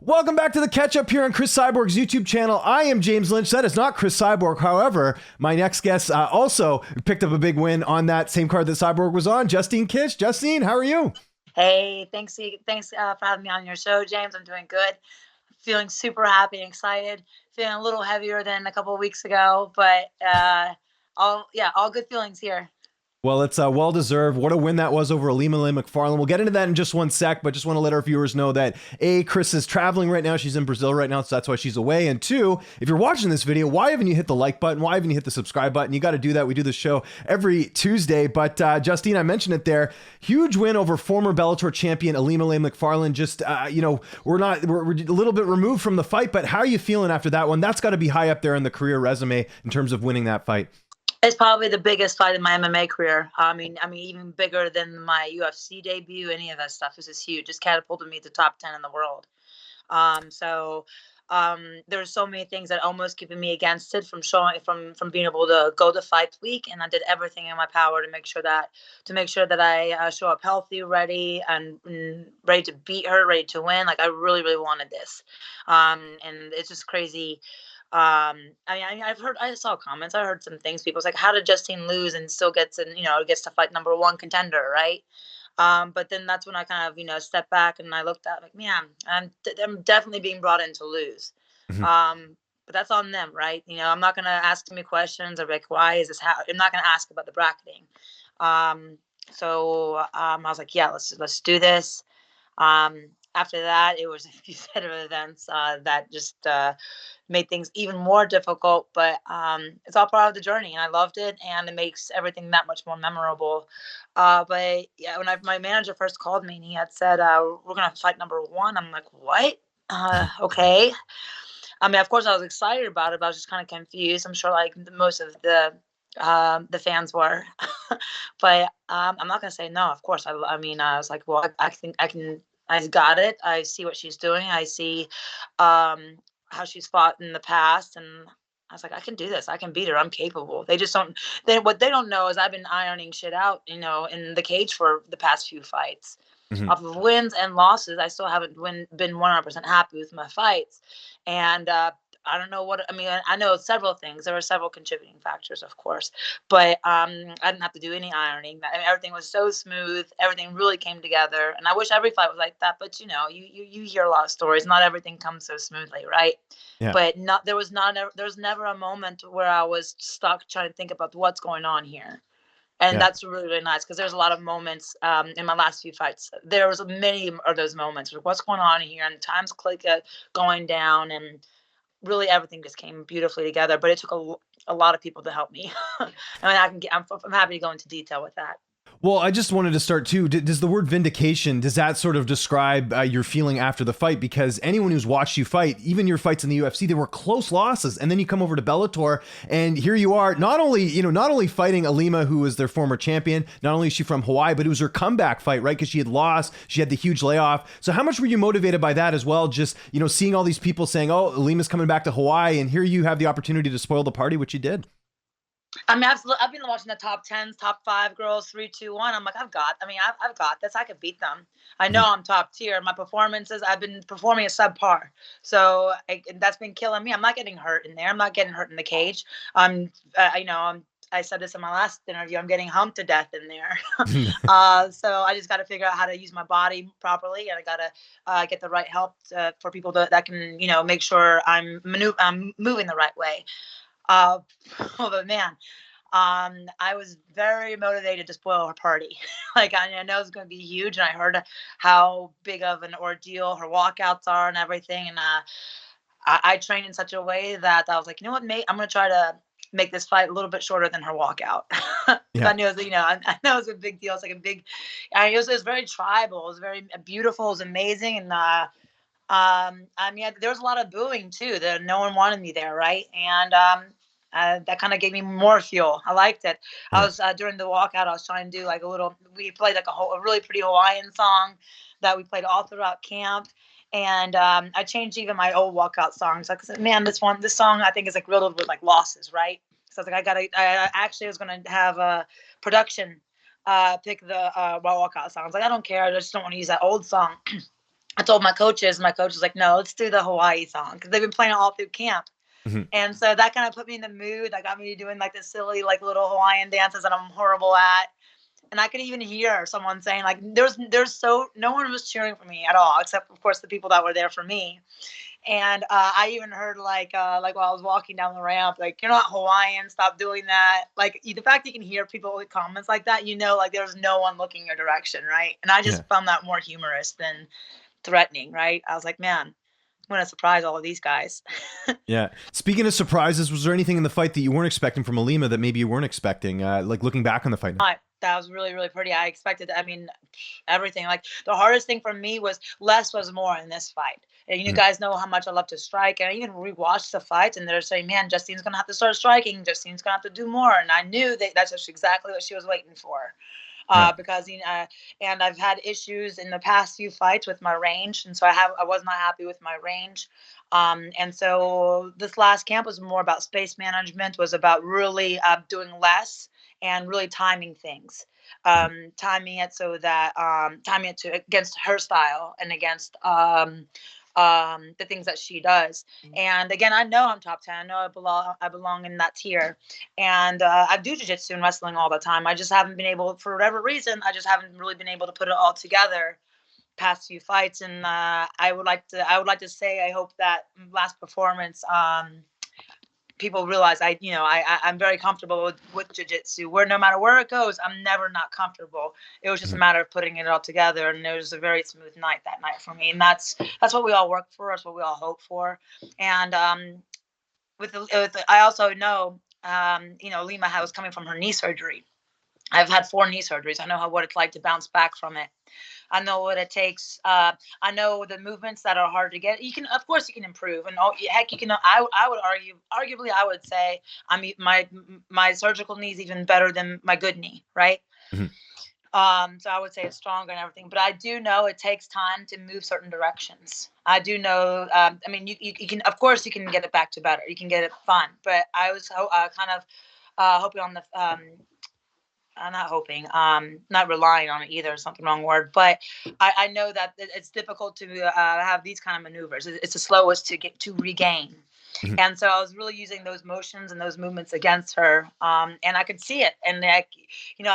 Welcome back to the catch up here on Cris Cyborg's YouTube channel. I am James Lynch. That is not Cris Cyborg. However, my next guest also picked up a big win on that same card that Cyborg was on. Justine Kish. Justine, how are you? Hey, thanks for having me on your show, James. I'm doing good. Feeling super happy and excited. Feeling a little heavier than a couple of weeks ago, but all good feelings here. Well, it's well-deserved. What a win that was over Ilima Lei Macfarlane. We'll get into that in just one sec, but just want to let our viewers know that A, Cris is traveling right now. She's in Brazil right now, so that's why she's away. And two, if you're watching this video, why haven't you hit the like button? Why haven't you hit the subscribe button? You got to do that. We do this show every Tuesday. But Justine, I mentioned it there. Huge win over former Bellator champion Ilima Lei Macfarlane. Just, we're a little bit removed from the fight, but how are you feeling after that one? That's got to be high up there in the career resume in terms of winning that fight. It's probably the biggest fight in my MMA career. I mean, even bigger than my UFC debut. Any of that stuff. This is huge. Just catapulted me to top 10 in the world. There's so many things that almost keeping me against it from being able to go to fight week, and I did everything in my power to make sure that I show up healthy, ready, and ready to beat her, ready to win. Like I really, really wanted this, and it's just crazy. I saw comments. I heard some things. People was like, "How did Justine lose and still gets to fight number one contender, right?" But then that's when I kind of stepped back and I looked at like, man, I'm definitely being brought in to lose. Mm-hmm. But that's on them, right? I'm not gonna ask me questions or like, why is this? I'm not gonna ask about the bracketing. I was like, yeah, let's do this. After that, it was a few set of events that just made things even more difficult, but it's all part of the journey, and I loved it, and it makes everything that much more memorable. But yeah, when my manager first called me and he had said, we're going to fight number one, I'm like, what? Okay. I mean, of course I was excited about it, but I was just kind of confused. I'm sure like most of the fans were, but I'm not going to say no, of course. I mean, I was like, well, I think I got it. I see what she's doing. I see how she's fought in the past, and I was like, I can do this. I can beat her. I'm capable. They just don't. What they don't know is I've been ironing shit out, in the cage for the past few fights. Mm-hmm. Off of wins and losses, I still haven't been 100% happy with my fights, and I don't know what I mean. I know several things. There were several contributing factors, of course, but I didn't have to do any ironing. I mean, everything was so smooth. Everything really came together, and I wish every fight was like that. But you hear a lot of stories. Not everything comes so smoothly, right? Yeah. But there was never a moment where I was stuck trying to think about what's going on here. And Yeah. that's really, really nice because there's a lot of moments in my last few fights. There was many of those moments. What's going on here? And time's going down, and really everything just came beautifully together. But it took a lot of people to help me. I mean, I'm happy to go into detail with that. Well, I just wanted to start too. Does the word vindication, does that sort of describe your feeling after the fight? Because anyone who's watched you fight, even your fights in the UFC, they were close losses. And then you come over to Bellator and here you are, not only fighting Ilima, who was their former champion, not only is she from Hawaii, but it was her comeback fight, right? Because she had lost, she had the huge layoff. So how much were you motivated by that as well? Just, seeing all these people saying, oh, Ilima's coming back to Hawaii, and here you have the opportunity to spoil the party, which you did. I mean, I've been watching the top 10s, top 5 girls, 3, 2, 1. I'm like, I've got this. I could beat them. I know I'm top tier. My performances, I've been performing at subpar. So that's been killing me. I'm not getting hurt in there. I'm not getting hurt in the cage. I said this in my last interview. I'm getting humped to death in there. So I just got to figure out how to use my body properly, and I got to get the right help for people that can, make sure I'm moving the right way. But man, I was very motivated to spoil her party. Like I know it's going to be huge, and I heard how big of an ordeal her walkouts are and everything. And I trained in such a way that I was like, you know what, mate, I'm going to try to make this fight a little bit shorter than her walkout. Yeah. I knew it was, I know it was a big deal. It's like it was very tribal. It was very beautiful. It was amazing, and I mean, there was a lot of booing too. That no one wanted me there, right? And that kind of gave me more fuel. I liked it. Yeah. I was during the walkout, I was trying to do like we played like a really pretty Hawaiian song that we played all throughout camp. And I changed even my old walkout songs. Like I said, man, this song I think is like riddled with like losses, right? So I was like, I actually was gonna have a production pick the walkout songs. Like I don't care. I just don't want to use that old song. I told my coaches was like, no, let's do the Hawaii song because they've been playing it all through camp. Mhm. And so that kind of put me in the mood. That got me doing like the silly, like little Hawaiian dances that I'm horrible at. And I could even hear someone saying like, no one was cheering for me at all, except of course the people that were there for me. And I even heard like while I was walking down the ramp, like, you're not Hawaiian, stop doing that. Like the fact you can hear people with comments like that, like there's no one looking your direction, right? And I Yeah. just found that more humorous than threatening, right? I was like, man, I'm gonna surprise all of these guys. Yeah. Speaking of surprises, was there anything in the fight that you weren't expecting from Ilima that maybe you weren't expecting? Like looking back on the fight now. That was really, really pretty. I expected, I mean, everything. Like the hardest thing for me was less was more in this fight. And you Mhm. guys know how much I love to strike. And I even rewatched the fights and they're saying, man, Justine's going to have to start striking. Justine's going to have to do more. And I knew that that's just exactly what she was waiting for. Yeah. Because and I've had issues in the past few fights with my range, and so I was not happy with my range, and so this last camp was more about space management, was about really doing less and really timing things, Mhm. timing it so that timing it to against her style and against the things that she does. And again, I know I'm top 10. I know I belong in that tier. And I do jiu-jitsu and wrestling all the time. I just haven't been able, for whatever reason, I just haven't really been able to put it all together past few fights. And I would like to say, I hope that last performance, people realize I'm very comfortable with jiu-jitsu, where no matter where it goes, I'm never not comfortable. It was just a Mhm. matter of putting it all together, and it was a very smooth night that night for me. And that's what we all work for. That's what we all hope for. And I also know, Lima was coming from her knee surgery. I've had 4 knee surgeries. I know what it's like to bounce back from it. I know what it takes. I know the movements that are hard to get. Of course, you can improve, and heck, you can. I would arguably, I would say, my surgical knee is even better than my good knee, right? Mhm. So I would say it's stronger and everything, but I do know it takes time to move certain directions. I do know. I mean, you can, of course, you can get it back to better. You can get it fun, but I was kind of hoping on the not hoping, not relying on it either. Something wrong word, but I know that it's difficult to have these kind of maneuvers. It's the slowest to get to regain. Mhm. And so I was really using those motions and those movements against her, and I could see it. And I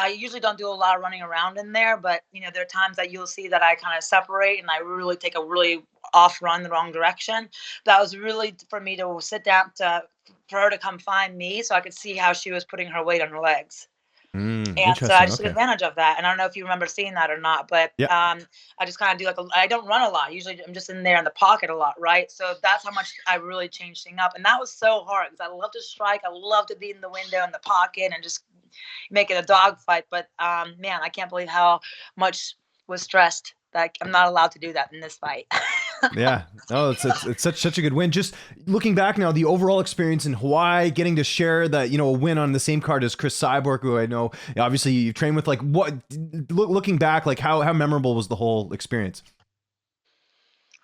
usually don't do a lot of running around in there, but there are times that you'll see that I kind of separate and I really take a really off run the wrong direction. That was really for me to sit down for her to come find me, so I could see how she was putting her weight on her legs. And so I Interesting. just took Okay. advantage of that. And I don't know if you remember seeing that or not, but Yeah. I just kind of do I don't run a lot. Usually I'm just in there in the pocket a lot, right? So that's how much I really changed things up. And that was so hard because I love to strike. I love to be in the window in the pocket and just make it a dog fight. But man, I can't believe how much was stressed that I'm not allowed to do that in this fight. Yeah. No, it's such a good win. Just looking back now, the overall experience in Hawaii, getting to share that, a win on the same card as Cris Cyborg, who I know obviously you train with. Like, what looking back, like how memorable was the whole experience?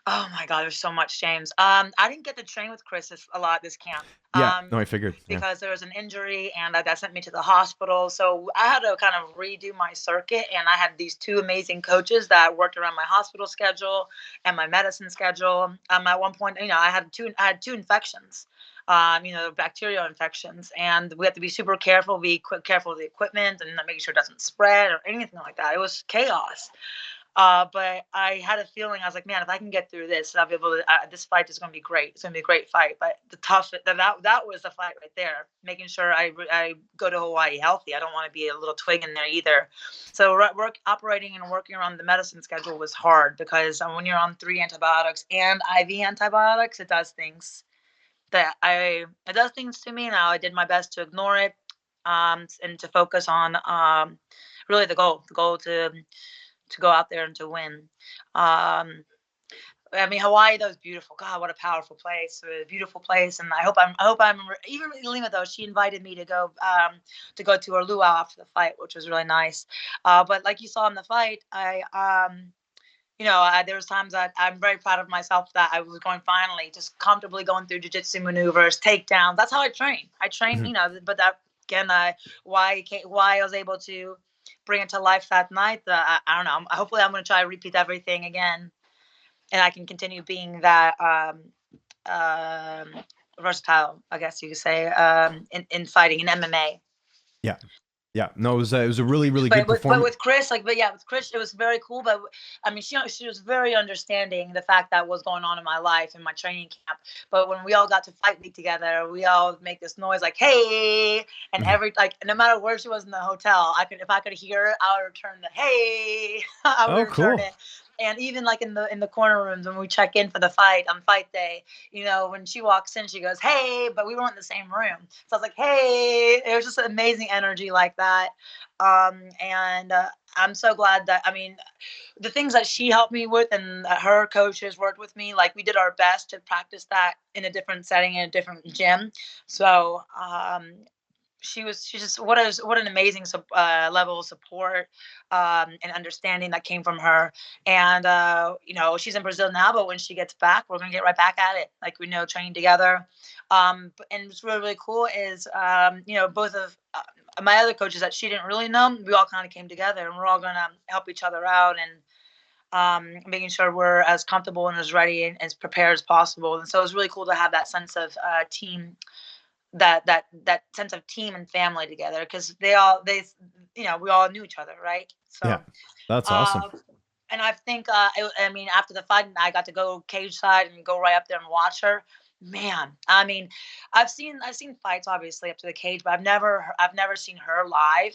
Oh my God, there's so much, James. I didn't get to train with Chris a lot this camp. Yeah. No, I figured. Yeah. Because there was an injury and that sent me to the hospital. So I had to kind of redo my circuit. And I had these 2 amazing coaches that worked around my hospital schedule and my medicine schedule. At one point, I had two infections, bacterial infections, and we had to be super careful, careful of the equipment and not making sure it doesn't spread or anything like that. It was chaos. But I had a feeling, I was like, man, if I can get through this, I'll be able to. This fight is going to be great. It's going to be a great fight. But that was the fight right there, making sure I go to Hawaii healthy. I don't want to be a little twig in there either. So operating and working around the medicine schedule was hard because when you're on 3 antibiotics and IV antibiotics, it does things to me. Now I did my best to ignore it, and to focus on really the goal to go out there and to win. Um, I mean, Hawaii though is beautiful. God, what a powerful place! A beautiful place, and I hope I'm even Lima though. She invited me to go to her luau after the fight, which was really nice. But like you saw in the fight, there was times that I'm very proud of myself that I was going finally just comfortably going through jiu-jitsu maneuvers, takedowns. That's how I train. I train, Mhm. but that again, why I was able to bring it to life that night. I don't know. Hopefully, I'm going to try to repeat everything again. and I can continue being that versatile, I guess you could say, in fighting in MMA. Yeah. Yeah, no, it was a really, really good But performance. with Cris, like, but yeah, with Cris, it was very cool. But I mean, she was very understanding the fact that was going on in my life and my training camp. But when we all got to fight week together, we all make this noise like "Hey!" and every like no matter where she was in the hotel, if I could hear it, I would return the "Hey!" I would Oh, return cool. it. And even like in the corner rooms when we check in for the fight on fight day, you know, when she walks in, she goes, "Hey!" But we weren't in the same room, so I was like, "Hey!" It was just amazing energy like that. And I'm so glad that, I mean, the things that she helped me with and that her coaches worked with me, like we did our best to practice that in a different setting, in a different gym. So she just what an amazing level of support and understanding that came from her. And you know, she's in Brazil now, but when she gets back, we're gonna get right back at it, like we know, training together. And what's really, really cool is you know, both of my other coaches that she didn't really know, we all kind of came together, and we're all gonna help each other out, and making sure we're as comfortable and as ready and as prepared as possible. And so it's really cool to have that sense of team, that sense of team and family together, because they you know, we all knew each other, right? Yeah, So that's awesome. uh and I think I mean, after the fight, I got to go cage side and go right up there and watch her. Man, I mean, I've seen fights obviously up to the cage, but I've never seen her live.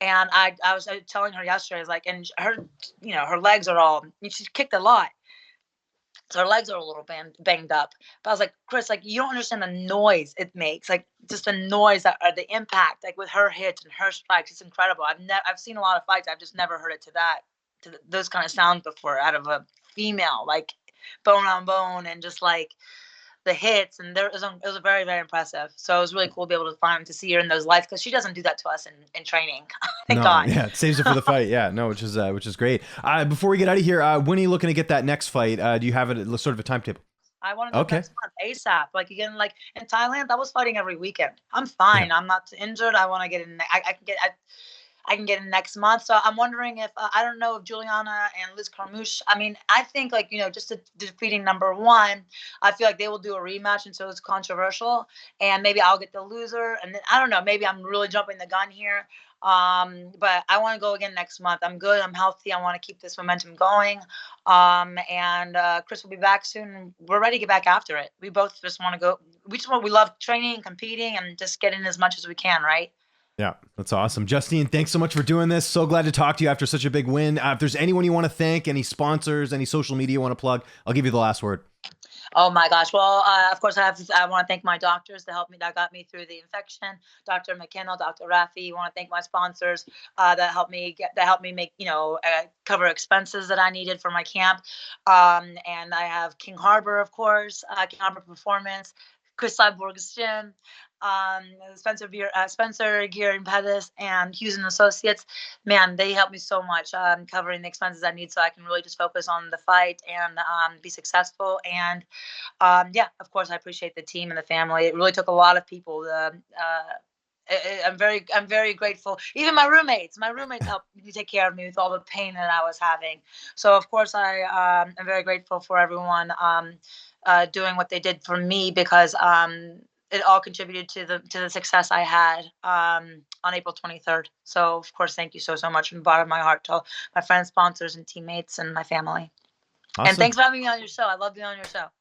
And I was telling her yesterday, I was like, and her, you know, her legs are all, she kicked a lot, so her legs are a little banged up. But I was like, Cris, like, you don't understand the noise it makes, like just the noise that the impact, like with her hits and her strikes, it's incredible. I've seen a lot of fights, I've just never heard it to those kind of sounds before out of a female, like bone on bone, and just like the hits, and it was very, very impressive. So it was really cool to be able to find to see her in those lights, because she doesn't do that to us in training. Thank No, God. yeah, it saves it for the fight. Yeah, no, which is great. Before we get out of here, when are you looking to get that next fight? Do you have it sort of a timetable? I want to go Okay. next month ASAP. Like again, like in Thailand, I was fighting every weekend. I'm Yeah. fine. I'm not injured. I want to get in. I can get in next month. So I'm wondering if I don't know if Juliana and Liz Carmouche. I mean, I think, like, you know, just defeating number one, I feel like they will do a rematch, and so it's controversial. And maybe I'll get the loser, and then I don't know. Maybe I'm really jumping the gun here. But I want to go again next month. I'm good. I'm healthy. I want to keep this momentum going. And Cris will be back soon. We're ready to get back after it. We both just want to go. We love training, competing, and just getting as much as we can. Right. Yeah, that's awesome. Justine, thanks so much for doing this. So glad to talk to you after such a big win. If there's anyone you want to thank, any sponsors, any social media you want to plug, I'll give you the last word. Oh my gosh. Well, of course, I want to thank my doctors that got me through the infection. Dr. McKinnell, Dr. Raffi. I want to thank my sponsors that helped me make, you know, cover expenses that I needed for my camp. And I have King Harbor, of course, King Harbor Performance, Cris Cyborg's gym, Spencer Gear and Pettis, and Hughes and Associates. Man, they helped me so much covering the expenses I need, so I can really just focus on the fight and be successful. And yeah, of course, I appreciate the team and the family. It really took a lot of people. I'm very grateful. Even my roommates helped me take care of me with all the pain that I was having. So of course, I am very grateful for everyone doing what they did for me, because it all contributed to the success I had on April 23rd. So of course, thank you so much from the bottom of my heart to my friends, sponsors, and teammates, and my family. And Awesome. thanks for having me on your show. I love being on your show.